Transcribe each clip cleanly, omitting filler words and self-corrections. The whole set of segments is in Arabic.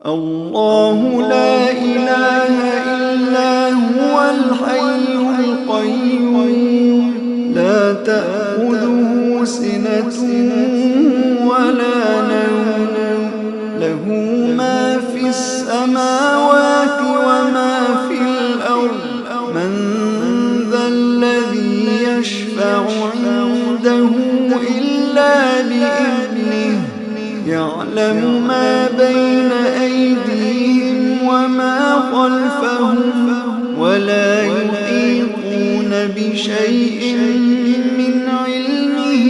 الله لا إله إلا هو الحي القيوم لا تأخذه سنة ولا نوم له ما في السماوات وما في الأرض من ذا الذي يشفع عنده إلا بإذنه يعلم ما بين أيديهم وما خلفهم ولا يحيطون بشيء من علمه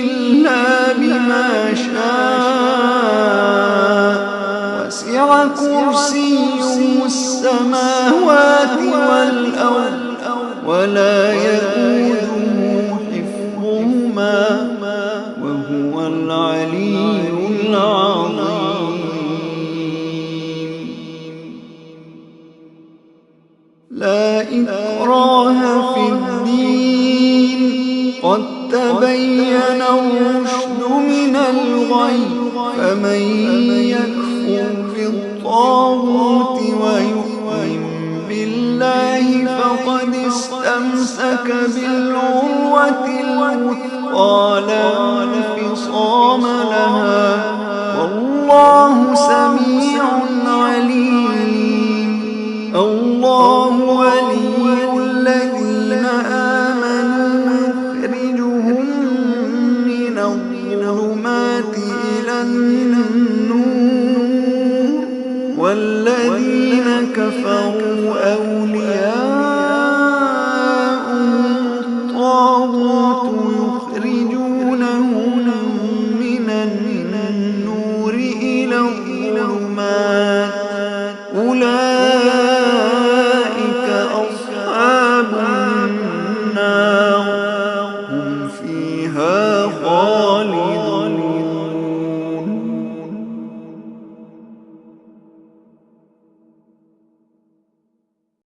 إلا بما شاء وسع كرسيه السماوات والأرض ولا يئوده حفظهما وهو العلي العظيم لا إكراه في الدين قد تبين الرشد من الغي فمن يكفر بالطاغوت ويؤمن بالله فقد استمسك بالعروة الوثقى لا انفصام لها والله سميع عليم الله ولي الذين